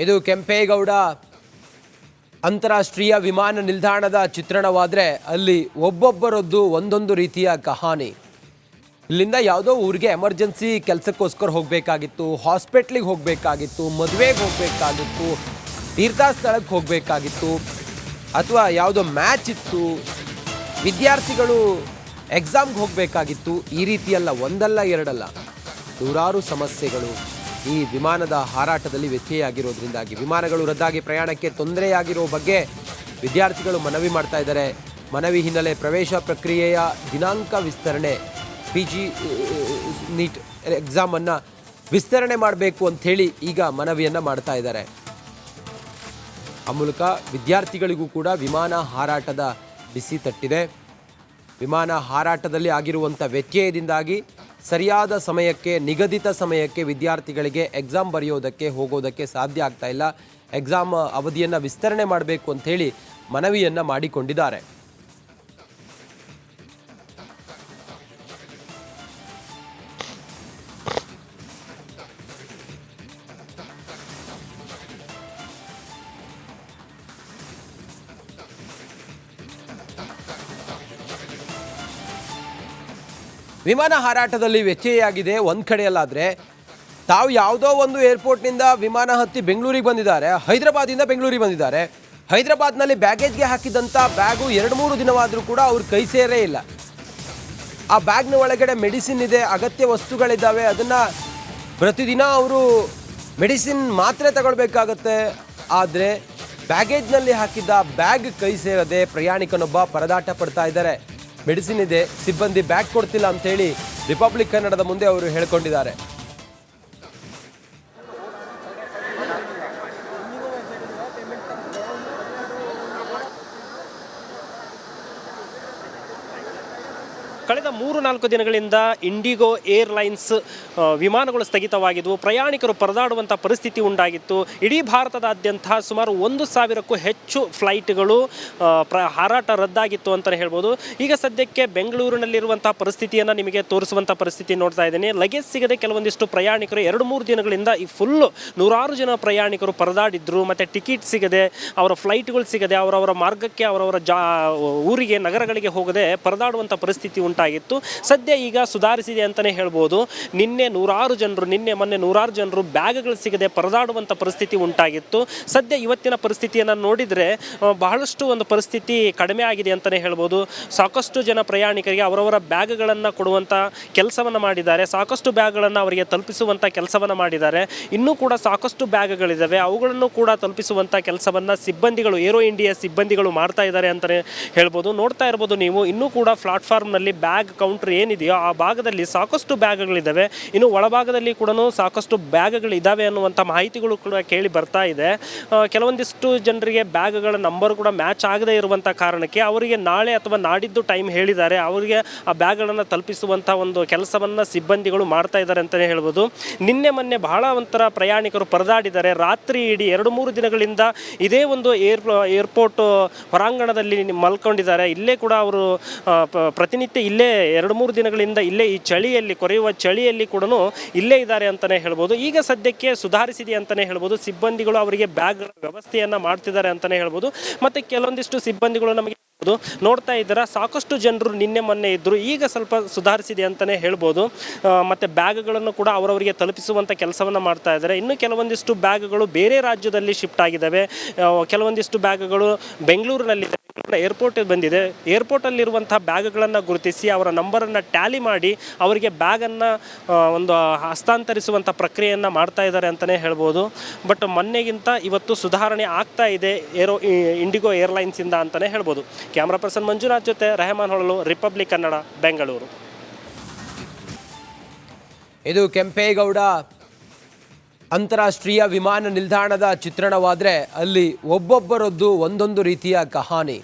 ಇದು ಕೆಂಪೇಗೌಡ ಅಂತಾರಾಷ್ಟ್ರೀಯ ವಿಮಾನ ನಿಲ್ದಾಣದ ಚಿತ್ರಣವಾದರೆ ಅಲ್ಲಿ ಒಬ್ಬೊಬ್ಬರದ್ದು ಒಂದೊಂದು ರೀತಿಯ ಕಹಾನಿ. ಇಲ್ಲಿಂದ ಯಾವುದೋ ಊರಿಗೆ ಎಮರ್ಜೆನ್ಸಿ ಕೆಲಸಕ್ಕೋಸ್ಕರ ಹೋಗಬೇಕಾಗಿತ್ತು, ಹಾಸ್ಪಿಟ್ಲಿಗೆ ಹೋಗಬೇಕಾಗಿತ್ತು, ಮದುವೆಗೆ ಹೋಗಬೇಕಾಗಿತ್ತು, ತೀರ್ಥಸ್ಥಳಕ್ಕೆ ಹೋಗಬೇಕಾಗಿತ್ತು, ಅಥವಾ ಯಾವುದೋ ಮ್ಯಾಚ್ ಇತ್ತು, ವಿದ್ಯಾರ್ಥಿಗಳು ಎಕ್ಸಾಮ್ಗೆ ಹೋಗಬೇಕಾಗಿತ್ತು. ಈ ರೀತಿಯಲ್ಲ, ಒಂದಲ್ಲ ಎರಡಲ್ಲ, ನೂರಾರು ಸಮಸ್ಯೆಗಳು ಈ ವಿಮಾನದ ಹಾರಾಟದಲ್ಲಿ ವ್ಯತ್ಯಯಾಗಿರೋದ್ರಿಂದಾಗಿ ವಿಮಾನಗಳು ರದ್ದಾಗಿ ಪ್ರಯಾಣಕ್ಕೆ ತೊಂದರೆಯಾಗಿರೋ ಬಗ್ಗೆ ವಿದ್ಯಾರ್ಥಿಗಳು ಮನವಿ ಮಾಡ್ತಾ ಇದ್ದಾರೆ. ಮನವಿ ಹಿನ್ನೆಲೆ ಪ್ರವೇಶ ಪ್ರಕ್ರಿಯೆಯ ದಿನಾಂಕ ವಿಸ್ತರಣೆ, PG ನೀಟ್ ಎಕ್ಸಾಮನ್ನು ವಿಸ್ತರಣೆ ಮಾಡಬೇಕು ಅಂಥೇಳಿ ಈಗ ಮನವಿಯನ್ನು ಮಾಡ್ತಾ ಇದ್ದಾರೆ. ಆ ಮೂಲಕ ವಿದ್ಯಾರ್ಥಿಗಳಿಗೂ ಕೂಡ ವಿಮಾನ ಹಾರಾಟದ ಬಿಸಿ ತಟ್ಟಿದೆ. ವಿಮಾನ ಹಾರಾಟದಲ್ಲಿ ಆಗಿರುವಂಥ ವ್ಯತ್ಯಯದಿಂದಾಗಿ ಸರಿಯಾದ ಸಮಯಕ್ಕೆ, ನಿಗದಿತ ಸಮಯಕ್ಕೆ ವಿದ್ಯಾರ್ಥಿಗಳಿಗೆ ಎಕ್ಸಾಮ್ ಬರೆಯೋದಕ್ಕೆ ಹೋಗೋದಕ್ಕೆ ಸಾಧ್ಯ ಆಗ್ತಾ ಇಲ್ಲ. ಎಕ್ಸಾಮ್ ಅವಧಿಯನ್ನು ವಿಸ್ತರಣೆ ಮಾಡಬೇಕು ಅಂಥೇಳಿ ಮನವಿಯನ್ನು ಮಾಡಿಕೊಂಡಿದ್ದಾರೆ. ವಿಮಾನ ಹಾರಾಟದಲ್ಲಿ ವ್ಯತ್ಯಯಾಗಿದೆ ಒಂದು ಕಡೆಯಲ್ಲಾದರೆ, ತಾವು ಯಾವುದೋ ಒಂದು ಏರ್ಪೋರ್ಟ್ನಿಂದ ವಿಮಾನ ಹತ್ತಿ ಬೆಂಗಳೂರಿಗೆ ಬಂದಿದ್ದಾರೆ, ಹೈದರಾಬಾದಿಂದ ಬೆಂಗಳೂರಿಗೆ ಬಂದಿದ್ದಾರೆ. ಹೈದರಾಬಾದ್ನಲ್ಲಿ ಬ್ಯಾಗೇಜ್ಗೆ ಹಾಕಿದಂಥ ಬ್ಯಾಗು 2-3 ದಿನವಾದರೂ ಕೂಡ ಅವ್ರ ಕೈ ಸೇರೇ ಇಲ್ಲ. ಆ ಬ್ಯಾಗ್ನ ಒಳಗಡೆ ಮೆಡಿಸಿನ್ ಇದೆ, ಅಗತ್ಯ ವಸ್ತುಗಳಿದ್ದಾವೆ, ಅದನ್ನು ಪ್ರತಿದಿನ ಅವರು ಮೆಡಿಸಿನ್ ಮಾತ್ರೆ ತಗೊಳ್ಬೇಕಾಗತ್ತೆ. ಆದರೆ ಬ್ಯಾಗೇಜ್ನಲ್ಲಿ ಹಾಕಿದ್ದ ಬ್ಯಾಗ್ ಕೈ ಸೇರದೆ ಪ್ರಯಾಣಿಕನೊಬ್ಬ ಪರದಾಟ ಪಡ್ತಾ ಇದ್ದಾರೆ. ಮೆಡಿಸಿನ್ ಇದೆ, ಸಿಬ್ಬಂದಿ ಬ್ಯಾಗ್ ಕೊಡ್ತಿಲ್ಲ ಅಂಥೇಳಿ ರಿಪಬ್ಲಿಕ್ ಕನ್ನಡದ ಮುಂದೆ ಅವರು ಹೇಳಿಕೊಂಡಿದ್ದಾರೆ. ಕಳೆದ 3-4 ದಿನಗಳಿಂದ ಇಂಡಿಗೋ ಏರ್ಲೈನ್ಸ್ ವಿಮಾನಗಳು ಸ್ಥಗಿತವಾಗಿದ್ದವು. ಪ್ರಯಾಣಿಕರು ಪರದಾಡುವಂಥ ಪರಿಸ್ಥಿತಿ ಉಂಟಾಗಿತ್ತು. ಇಡೀ ಭಾರತದಾದ್ಯಂತ ಸುಮಾರು 1,000ಕ್ಕೂ ಹೆಚ್ಚು ಫ್ಲೈಟ್ಗಳು ಹಾರಾಟ ರದ್ದಾಗಿತ್ತು ಅಂತಲೇ ಹೇಳ್ಬೋದು. ಈಗ ಸದ್ಯಕ್ಕೆ ಬೆಂಗಳೂರಿನಲ್ಲಿರುವಂಥ ಪರಿಸ್ಥಿತಿಯನ್ನು ನಿಮಗೆ ತೋರಿಸುವಂಥ ಪರಿಸ್ಥಿತಿ ನೋಡ್ತಾ ಇದ್ದೀನಿ. ಲಗೇಜ್ ಸಿಗದೆ ಕೆಲವೊಂದಿಷ್ಟು ಪ್ರಯಾಣಿಕರು 2-3 ದಿನಗಳಿಂದ ಈ ಫುಲ್ಲು ನೂರಾರು ಜನ ಪ್ರಯಾಣಿಕರು ಪರದಾಡಿದ್ರು. ಮತ್ತು ಟಿಕೆಟ್ ಸಿಗದೆ, ಅವರ ಫ್ಲೈಟ್ಗಳು ಸಿಗದೆ, ಅವರವರ ಮಾರ್ಗಕ್ಕೆ, ಅವರವರ ಊರಿಗೆ, ನಗರಗಳಿಗೆ ಹೋಗದೆ ಪರದಾಡುವಂಥ ಪರಿಸ್ಥಿತಿ ಉಂಟಾಗಿತ್ತು. ಸದ್ಯ ಈಗ ಸುಧಾರಿಸಿದೆ ಅಂತಲೇ ಹೇಳ್ಬೋದು. ನಿನ್ನೆ ಮೊನ್ನೆ ನೂರಾರು ಜನರು ಬ್ಯಾಗ್ಗಳು ಸಿಗದೆ ಪರದಾಡುವಂಥ ಪರಿಸ್ಥಿತಿ ಉಂಟಾಗಿತ್ತು. ಸದ್ಯ ಇವತ್ತಿನ ಪರಿಸ್ಥಿತಿಯನ್ನು ನೋಡಿದರೆ ಬಹಳಷ್ಟು ಒಂದು ಪರಿಸ್ಥಿತಿ ಕಡಿಮೆ ಆಗಿದೆ ಅಂತಲೇ ಹೇಳ್ಬೋದು. ಸಾಕಷ್ಟು ಜನ ಪ್ರಯಾಣಿಕರಿಗೆ ಅವರವರ ಬ್ಯಾಗ್ಗಳನ್ನು ಕೊಡುವಂಥ ಕೆಲಸವನ್ನು ಮಾಡಿದ್ದಾರೆ. ಸಾಕಷ್ಟು ಬ್ಯಾಗ್ಗಳನ್ನು ಅವರಿಗೆ ತಲುಪಿಸುವಂಥ ಕೆಲಸವನ್ನು ಮಾಡಿದ್ದಾರೆ. ಇನ್ನೂ ಕೂಡ ಸಾಕಷ್ಟು ಬ್ಯಾಗ್ಗಳಿದ್ದಾವೆ, ಅವುಗಳನ್ನು ಕೂಡ ತಲುಪಿಸುವಂಥ ಕೆಲಸವನ್ನು ಸಿಬ್ಬಂದಿಗಳು, ಏರೋ ಇಂಡಿಯಾ ಸಿಬ್ಬಂದಿಗಳು ಮಾಡ್ತಾ ಇದ್ದಾರೆ ಅಂತಲೇ ಹೇಳ್ಬೋದು. ನೋಡ್ತಾ ಇರ್ಬೋದು ನೀವು, ಇನ್ನೂ ಕೂಡ ಪ್ಲಾಟ್ಫಾರ್ಮ್ನಲ್ಲಿ ಬ್ಯಾಗ್ ಕೌಂಟರ್ ಏನಿದೆಯೋ ಆ ಭಾಗದಲ್ಲಿ ಸಾಕಷ್ಟು ಬ್ಯಾಗ್ಗಳಿದ್ದಾವೆ. ಇನ್ನು ಒಳಭಾಗದಲ್ಲಿ ಕೂಡ ಸಾಕಷ್ಟು ಬ್ಯಾಗ್ಗಳಿದ್ದಾವೆ ಅನ್ನುವಂಥ ಮಾಹಿತಿಗಳು ಕೂಡ ಕೇಳಿ ಬರ್ತಾ ಇದೆ. ಕೆಲವೊಂದಿಷ್ಟು ಜನರಿಗೆ ಬ್ಯಾಗ್ಗಳ ನಂಬರ್ ಕೂಡ ಮ್ಯಾಚ್ ಆಗದೇ ಇರುವಂಥ ಕಾರಣಕ್ಕೆ ಅವರಿಗೆ ನಾಳೆ ಅಥವಾ ನಾಡಿದ್ದು ಟೈಮ್ ಹೇಳಿದ್ದಾರೆ. ಅವರಿಗೆ ಆ ಬ್ಯಾಗ್ಗಳನ್ನು ತಲುಪಿಸುವಂಥ ಒಂದು ಕೆಲಸವನ್ನು ಸಿಬ್ಬಂದಿಗಳು ಮಾಡ್ತಾ ಇದ್ದಾರೆ ಅಂತಲೇ ಹೇಳ್ಬೋದು. ನಿನ್ನೆ ಮೊನ್ನೆ ಬಹಳ ಒಂಥರ ಪ್ರಯಾಣಿಕರು ಪರದಾಡಿದ್ದಾರೆ. ರಾತ್ರಿ ಇಡೀ 2-3 ದಿನಗಳಿಂದ ಇದೇ ಒಂದು ಏರ್ಪೋರ್ಟ್ ಹೊರಾಂಗಣದಲ್ಲಿ ಮಲ್ಕೊಂಡಿದ್ದಾರೆ. ಇಲ್ಲೇ ಕೂಡ ಅವರು ಪ್ರತಿನಿತ್ಯ ಇಲ್ಲೇ 2-3 ದಿನಗಳಿಂದ ಇಲ್ಲೇ ಈ ಚಳಿಯಲ್ಲಿ, ಕೊರೆಯುವ ಚಳಿಯಲ್ಲಿ ಕೂಡ ಇಲ್ಲೇ ಇದ್ದಾರೆ ಅಂತಲೇ ಹೇಳ್ಬೋದು. ಈಗ ಸದ್ಯಕ್ಕೆ ಸುಧಾರಿಸಿದೆ ಅಂತಲೇ ಹೇಳ್ಬೋದು. ಸಿಬ್ಬಂದಿಗಳು ಅವರಿಗೆ ಬ್ಯಾಗ್ಗಳ ವ್ಯವಸ್ಥೆಯನ್ನು ಮಾಡ್ತಿದ್ದಾರೆ ಅಂತಲೇ ಹೇಳ್ಬೋದು. ಮತ್ತು ಕೆಲವೊಂದಿಷ್ಟು ಸಿಬ್ಬಂದಿಗಳು ನಮಗೆ ನೋಡ್ತಾ ಇದ್ದಾರೆ, ಸಾಕಷ್ಟು ಜನರು ನಿನ್ನೆ ಮೊನ್ನೆ ಇದ್ದರು, ಈಗ ಸ್ವಲ್ಪ ಸುಧಾರಿಸಿದೆ ಅಂತಲೇ ಹೇಳ್ಬೋದು. ಮತ್ತು ಬ್ಯಾಗ್ಗಳನ್ನು ಕೂಡ ಅವರವರಿಗೆ ತಲುಪಿಸುವಂಥ ಕೆಲಸವನ್ನು ಮಾಡ್ತಾ ಇದ್ದಾರೆ. ಇನ್ನು ಕೆಲವೊಂದಿಷ್ಟು ಬ್ಯಾಗ್ಗಳು ಬೇರೆ ರಾಜ್ಯದಲ್ಲಿ ಶಿಫ್ಟ್ ಆಗಿದ್ದಾವೆ. ಕೆಲವೊಂದಿಷ್ಟು ಬ್ಯಾಗ್ಗಳು ಬೆಂಗಳೂರಿನಲ್ಲಿ ಏರ್ಪೋರ್ಟ್ ಬಂದಿದೆ. ಏರ್ಪೋರ್ಟಲ್ಲಿರುವಂಥ ಬ್ಯಾಗ್ಗಳನ್ನು ಗುರುತಿಸಿ ಅವರ ನಂಬರನ್ನು ಟ್ಯಾಲಿ ಮಾಡಿ ಅವರಿಗೆ ಬ್ಯಾಗನ್ನು ಒಂದು ಹಸ್ತಾಂತರಿಸುವಂಥ ಪ್ರಕ್ರಿಯೆಯನ್ನು ಮಾಡ್ತಾ ಇದ್ದಾರೆ ಅಂತಲೇ ಹೇಳ್ಬೋದು. ಬಟ್ ಮೊನ್ನೆಗಿಂತ ಇವತ್ತು ಸುಧಾರಣೆ ಆಗ್ತಾ ಇದೆ ಇಂಡಿಗೋ ಏರ್ಲೈನ್ಸಿಂದ ಅಂತಲೇ ಹೇಳ್ಬೋದು. ಕ್ಯಾಮ್ರಾ ಪರ್ಸನ್ ಮಂಜುನಾಥ್ ಜೊತೆ ರೆಹಮಾನ್ ಹೊಳಲು, ರಿಪಬ್ಲಿಕ್ ಕನ್ನಡ, ಬೆಂಗಳೂರು. ಇದು ಕೆಂಪೇಗೌಡ ಅಂತಾರಾಷ್ಟ್ರೀಯ ವಿಮಾನ ನಿಲ್ದಾಣದ ಚಿತ್ರಣವಾದರೆ ಅಲ್ಲಿ ಒಬ್ಬೊಬ್ಬರದ್ದು ಒಂದೊಂದು ರೀತಿಯ ಕಹಾನಿ.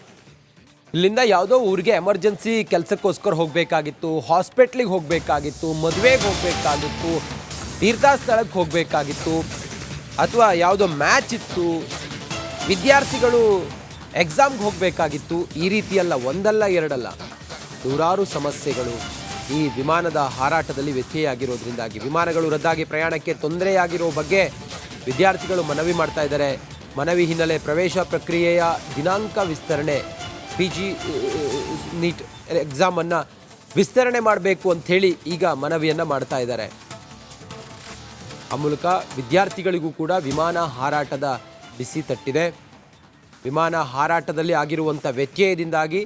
ಇಲ್ಲಿಂದ ಯಾವುದೋ ಊರಿಗೆ ಎಮರ್ಜೆನ್ಸಿ ಕೆಲಸಕ್ಕೋಸ್ಕರ ಹೋಗಬೇಕಾಗಿತ್ತು, ಹಾಸ್ಪಿಟ್ಲಿಗೆ ಹೋಗಬೇಕಾಗಿತ್ತು, ಮದುವೆಗೆ ಹೋಗಬೇಕಾಗಿತ್ತು, ತೀರ್ಥಸ್ಥಳಕ್ಕೆ ಹೋಗಬೇಕಾಗಿತ್ತು, ಅಥವಾ ಯಾವುದೋ ಮ್ಯಾಚ್ ಇತ್ತು, ವಿದ್ಯಾರ್ಥಿಗಳು ಎಕ್ಸಾಮ್ಗೆ ಹೋಗಬೇಕಾಗಿತ್ತು. ಈ ರೀತಿಯಲ್ಲ, ಒಂದಲ್ಲ ಎರಡಲ್ಲ, ನೂರಾರು ಸಮಸ್ಯೆಗಳು ಈ ವಿಮಾನದ ಹಾರಾಟದಲ್ಲಿ ವ್ಯತ್ಯಯಾಗಿರೋದ್ರಿಂದಾಗಿ ವಿಮಾನಗಳು ರದ್ದಾಗಿ ಪ್ರಯಾಣಕ್ಕೆ ತೊಂದರೆಯಾಗಿರೋ ಬಗ್ಗೆ ವಿದ್ಯಾರ್ಥಿಗಳು ಮನವಿ ಮಾಡ್ತಾ ಇದ್ದಾರೆ. ಮನವಿ ಹಿನ್ನೆಲೆ ಪ್ರವೇಶ ಪ್ರಕ್ರಿಯೆಯ ದಿನಾಂಕ ವಿಸ್ತರಣೆ, PG ನೀಟ್ ಎಕ್ಸಾಮನ್ನು ವಿಸ್ತರಣೆ ಮಾಡಬೇಕು ಅಂಥೇಳಿ ಈಗ ಮನವಿಯನ್ನು ಮಾಡ್ತಾ ಇದ್ದಾರೆ. ಆ ಮೂಲಕ ವಿದ್ಯಾರ್ಥಿಗಳಿಗೂ ಕೂಡ ವಿಮಾನ ಹಾರಾಟದ ಬಿಸಿ ತಟ್ಟಿದೆ. ವಿಮಾನ ಹಾರಾಟದಲ್ಲಿ ಆಗಿರುವಂಥ ವ್ಯತ್ಯಯದಿಂದಾಗಿ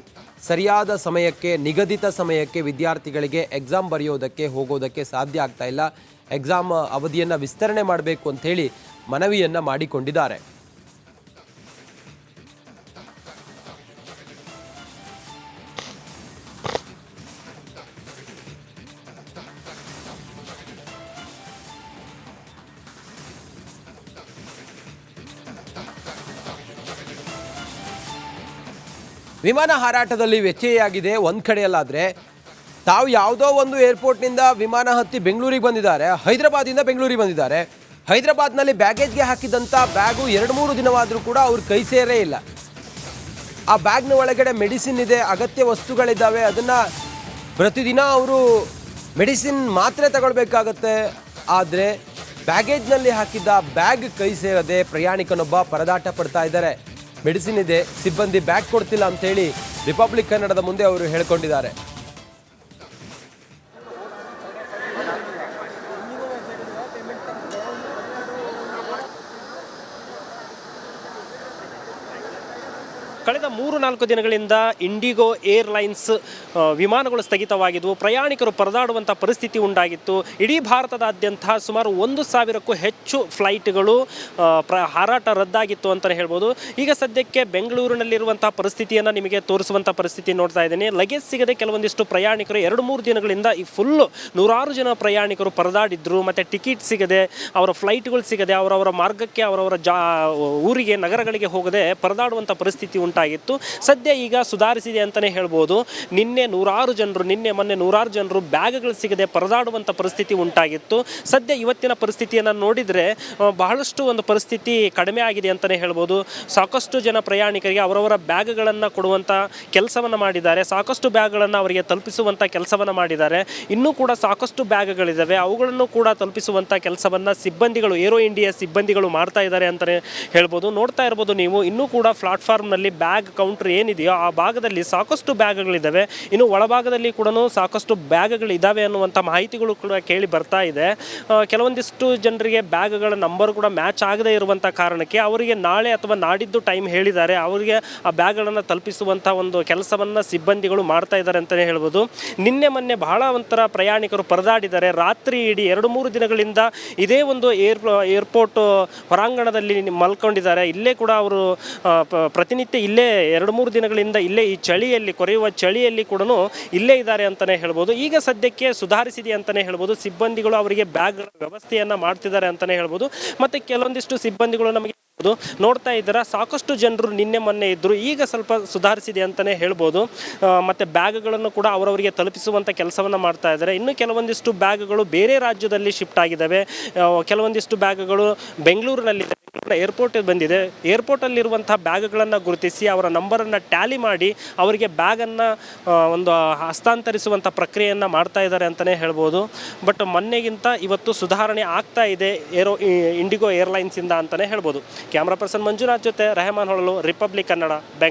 ಸರಿಯಾದ ಸಮಯಕ್ಕೆ, ನಿಗದಿತ ಸಮಯಕ್ಕೆ ವಿದ್ಯಾರ್ಥಿಗಳಿಗೆ ಎಕ್ಸಾಮ್ ಬರೆಯೋದಕ್ಕೆ ಹೋಗೋದಕ್ಕೆ ಸಾಧ್ಯ ಆಗ್ತಾ ಇಲ್ಲ. ಎಕ್ಸಾಮ್ ಅವಧಿಯನ್ನು ವಿಸ್ತರಣೆ ಮಾಡಬೇಕು ಅಂಥೇಳಿ ಮನವಿಯನ್ನು ಮಾಡಿಕೊಂಡಿದ್ದಾರೆ. ವಿಮಾನ ಹಾರಾಟದಲ್ಲಿ ವ್ಯತ್ಯಯಾಗಿದೆ ಒಂದು ಕಡೆಯಲ್ಲಾದರೆ, ತಾವು ಯಾವುದೋ ಒಂದು ಏರ್ಪೋರ್ಟ್ನಿಂದ ವಿಮಾನ ಹತ್ತಿ ಬೆಂಗಳೂರಿಗೆ ಬಂದಿದ್ದಾರೆ, ಹೈದರಾಬಾದಿಂದ ಬೆಂಗಳೂರಿಗೆ ಬಂದಿದ್ದಾರೆ. ಹೈದರಾಬಾದ್ನಲ್ಲಿ ಬ್ಯಾಗೇಜ್ಗೆ ಹಾಕಿದಂಥ ಬ್ಯಾಗು 2-3 ದಿನವಾದರೂ ಕೂಡ ಅವ್ರ ಕೈ ಸೇರೇ ಇಲ್ಲ. ಆ ಬ್ಯಾಗ್ನ ಒಳಗಡೆ ಮೆಡಿಸಿನ್ ಇದೆ, ಅಗತ್ಯ ವಸ್ತುಗಳಿದ್ದಾವೆ. ಅದನ್ನು ಪ್ರತಿದಿನ ಅವರು ಮೆಡಿಸಿನ್ ಮಾತ್ರೆ ತಗೊಳ್ಬೇಕಾಗತ್ತೆ. ಆದರೆ ಬ್ಯಾಗೇಜ್ನಲ್ಲಿ ಹಾಕಿದ್ದ ಬ್ಯಾಗ್ ಕೈ ಸೇರದೆ ಪ್ರಯಾಣಿಕನೊಬ್ಬ ಪರದಾಟ ಪಡ್ತಾ ಇದ್ದಾರೆ. ಮೆಡಿಸಿನ್ ಇದೆ, ಸಿಬ್ಬಂದಿ ಬ್ಯಾಗ್ ಕೊಡ್ತಿಲ್ಲ ಅಂತೇಳಿ ರಿಪಬ್ಲಿಕ್ ಕನ್ನಡದ ಮುಂದೆ ಅವರು ಹೇಳಿಕೊಂಡಿದ್ದಾರೆ. ಕಳೆದ 3-4 ದಿನಗಳಿಂದ ಇಂಡಿಗೋ ಏರ್ಲೈನ್ಸ್ ವಿಮಾನಗಳು ಸ್ಥಗಿತವಾಗಿದ್ವು. ಪ್ರಯಾಣಿಕರು ಪರದಾಡುವಂಥ ಪರಿಸ್ಥಿತಿ ಉಂಟಾಗಿತ್ತು. ಇಡೀ ಭಾರತದಾದ್ಯಂತ ಸುಮಾರು 1,000ಕ್ಕೂ ಹೆಚ್ಚು ಫ್ಲೈಟ್ಗಳು ಹಾರಾಟ ರದ್ದಾಗಿತ್ತು ಅಂತಲೇ ಹೇಳ್ಬೋದು. ಈಗ ಸದ್ಯಕ್ಕೆ ಬೆಂಗಳೂರಿನಲ್ಲಿರುವಂಥ ಪರಿಸ್ಥಿತಿಯನ್ನು ನಿಮಗೆ ತೋರಿಸುವಂಥ ಪರಿಸ್ಥಿತಿ ನೋಡ್ತಾ ಇದ್ದೀನಿ. ಲಗೇಜ್ ಸಿಗದೆ ಕೆಲವೊಂದಿಷ್ಟು ಪ್ರಯಾಣಿಕರು 2-3 ದಿನಗಳಿಂದ ಈ ಫುಲ್ಲು 100 ಜನ ಪ್ರಯಾಣಿಕರು ಪರದಾಡಿದ್ರು. ಮತ್ತು ಟಿಕೆಟ್ ಸಿಗದೆ, ಅವರ ಫ್ಲೈಟ್ಗಳು ಸಿಗದೆ, ಅವರವರ ಮಾರ್ಗಕ್ಕೆ, ಅವರವರ ಊರಿಗೆ, ನಗರಗಳಿಗೆ ಹೋಗದೆ ಪರದಾಡುವಂಥ ಪರಿಸ್ಥಿತಿ ಉಂಟಾಗಿತ್ತು. ಸದ್ಯ ಈಗ ಸುಧಾರಿಸಿದೆ ಅಂತಲೇ ಹೇಳ್ಬೋದು. ನಿನ್ನೆ ಮೊನ್ನೆ ನೂರಾರು ಜನರು ಬ್ಯಾಗ್ಗಳು ಸಿಗದೆ ಪರದಾಡುವಂಥ ಪರಿಸ್ಥಿತಿ ಉಂಟಾಗಿತ್ತು. ಸದ್ಯ ಇವತ್ತಿನ ಪರಿಸ್ಥಿತಿಯನ್ನು ನೋಡಿದರೆ ಬಹಳಷ್ಟು ಒಂದು ಪರಿಸ್ಥಿತಿ ಕಡಿಮೆ ಆಗಿದೆ ಅಂತಲೇ ಹೇಳ್ಬೋದು. ಸಾಕಷ್ಟು ಜನ ಪ್ರಯಾಣಿಕರಿಗೆ ಅವರವರ ಬ್ಯಾಗ್ಗಳನ್ನು ಕೊಡುವಂಥ ಕೆಲಸವನ್ನು ಮಾಡಿದ್ದಾರೆ. ಸಾಕಷ್ಟು ಬ್ಯಾಗ್ಗಳನ್ನು ಅವರಿಗೆ ತಲುಪಿಸುವಂಥ ಕೆಲಸವನ್ನು ಮಾಡಿದ್ದಾರೆ. ಇನ್ನೂ ಕೂಡ ಸಾಕಷ್ಟು ಬ್ಯಾಗ್ಗಳಿದ್ದಾವೆ, ಅವುಗಳನ್ನು ಕೂಡ ತಲುಪಿಸುವಂಥ ಕೆಲಸವನ್ನು ಸಿಬ್ಬಂದಿಗಳು, ಏರೋ ಇಂಡಿಯಾ ಸಿಬ್ಬಂದಿಗಳು ಮಾಡ್ತಾ ಇದ್ದಾರೆ ಅಂತಲೇ ಹೇಳ್ಬೋದು. ನೋಡ್ತಾ ಇರ್ಬೋದು ನೀವು, ಇನ್ನೂ ಕೂಡ ಪ್ಲಾಟ್ಫಾರ್ಮ್ನಲ್ಲಿ ಬ್ಯಾಗ್ ಕೌಂಟರ್ ಏನಿದೆಯೋ ಆ ಭಾಗದಲ್ಲಿ ಸಾಕಷ್ಟು ಬ್ಯಾಗ್ಗಳಿದ್ದಾವೆ. ಇನ್ನು ಒಳಭಾಗದಲ್ಲಿ ಕೂಡ ಸಾಕಷ್ಟು ಬ್ಯಾಗ್ಗಳಿದ್ದಾವೆ ಅನ್ನುವಂಥ ಮಾಹಿತಿಗಳು ಕೂಡ ಕೇಳಿ ಬರ್ತಾ ಇದೆ. ಕೆಲವೊಂದಿಷ್ಟು ಜನರಿಗೆ ಬ್ಯಾಗ್ಗಳ ನಂಬರ್ ಕೂಡ ಮ್ಯಾಚ್ ಆಗದೇ ಇರುವಂಥ ಕಾರಣಕ್ಕೆ ಅವರಿಗೆ ನಾಳೆ ಅಥವಾ ನಾಡಿದ್ದು ಟೈಮ್ ಹೇಳಿದ್ದಾರೆ. ಅವರಿಗೆ ಆ ಬ್ಯಾಗ್ಗಳನ್ನು ತಲುಪಿಸುವಂಥ ಒಂದು ಕೆಲಸವನ್ನು ಸಿಬ್ಬಂದಿಗಳು ಮಾಡ್ತಾ ಇದ್ದಾರೆ ಅಂತಲೇ ಹೇಳ್ಬೋದು. ನಿನ್ನೆ ಮೊನ್ನೆ ಬಹಳ ಒಂಥರ ಪ್ರಯಾಣಿಕರು ಪರದಾಡಿದ್ದಾರೆ. ರಾತ್ರಿ ಇಡೀ 2-3 ದಿನಗಳಿಂದ ಇದೇ ಒಂದು ಏರ್ಪೋರ್ಟ್ ಹೊರಾಂಗಣದಲ್ಲಿ ಮಲ್ಕೊಂಡಿದ್ದಾರೆ. ಇಲ್ಲೇ ಕೂಡ ಅವರು ಪ್ರತಿನಿತ್ಯ ಇಲ್ಲೇ 2-3 ದಿನಗಳಿಂದ ಇಲ್ಲೇ ಈ ಚಳಿಯಲ್ಲಿ, ಕೊರೆಯುವ ಚಳಿಯಲ್ಲಿ ಕೂಡ ಇಲ್ಲೇ ಇದ್ದಾರೆ ಅಂತಲೇ ಹೇಳ್ಬೋದು. ಈಗ ಸದ್ಯಕ್ಕೆ ಸುಧಾರಿಸಿದೆ ಅಂತಲೇ ಹೇಳ್ಬೋದು. ಸಿಬ್ಬಂದಿಗಳು ಅವರಿಗೆ ಬ್ಯಾಗ್ಗಳ ವ್ಯವಸ್ಥೆಯನ್ನು ಮಾಡ್ತಿದ್ದಾರೆ ಅಂತಲೇ ಹೇಳ್ಬೋದು. ಮತ್ತು ಕೆಲವೊಂದಿಷ್ಟು ಸಿಬ್ಬಂದಿಗಳು ನಮಗೆ ನೋಡ್ತಾ ಇದ್ದೀರಾ, ಸಾಕಷ್ಟು ಜನರು ನಿನ್ನೆ ಮೊನ್ನೆ ಇದ್ದರು, ಈಗ ಸ್ವಲ್ಪ ಸುಧಾರಿಸಿದೆ ಅಂತಲೇ ಹೇಳ್ಬೋದು. ಮತ್ತು ಬ್ಯಾಗ್ಗಳನ್ನು ಕೂಡ ಅವರವರಿಗೆ ತಲುಪಿಸುವಂಥ ಕೆಲಸವನ್ನು ಮಾಡ್ತಾ ಇದ್ದಾರೆ. ಇನ್ನು ಕೆಲವೊಂದಿಷ್ಟು ಬ್ಯಾಗ್ಗಳು ಬೇರೆ ರಾಜ್ಯದಲ್ಲಿ ಶಿಫ್ಟ್ ಆಗಿದ್ದಾವೆ. ಕೆಲವೊಂದಿಷ್ಟು ಬ್ಯಾಗ್ಗಳು ಬೆಂಗಳೂರಿನಲ್ಲಿ ಏರ್ಪೋರ್ಟ್ ಬಂದಿದೆ. ಏರ್ಪೋರ್ಟಲ್ಲಿರುವಂಥ ಬ್ಯಾಗ್ಗಳನ್ನು ಗುರುತಿಸಿ ಅವರ ನಂಬರನ್ನು ಟ್ಯಾಲಿ ಮಾಡಿ ಅವರಿಗೆ ಬ್ಯಾಗನ್ನು ಒಂದು ಹಸ್ತಾಂತರಿಸುವಂಥ ಪ್ರಕ್ರಿಯೆಯನ್ನು ಮಾಡ್ತಾ ಇದ್ದಾರೆ ಅಂತಲೇ ಹೇಳ್ಬೋದು. ಬಟ್ ಮೊನ್ನೆಗಿಂತ ಇವತ್ತು ಸುಧಾರಣೆ ಆಗ್ತಾ ಇದೆ ಇಂಡಿಗೋ ಏರ್ಲೈನ್ಸಿಂದ ಅಂತಲೇ ಹೇಳ್ಬೋದು. ಕ್ಯಾಮ್ರಾ ಪರ್ಸನ್ ಮಂಜುನಾಥ್ ಜೊತೆ ರೆಹಮಾನ್ ಹೊಳಲು, ರಿಪಬ್ಲಿಕ್ ಕನ್ನಡ, ಬೆಂಗಳೂರು.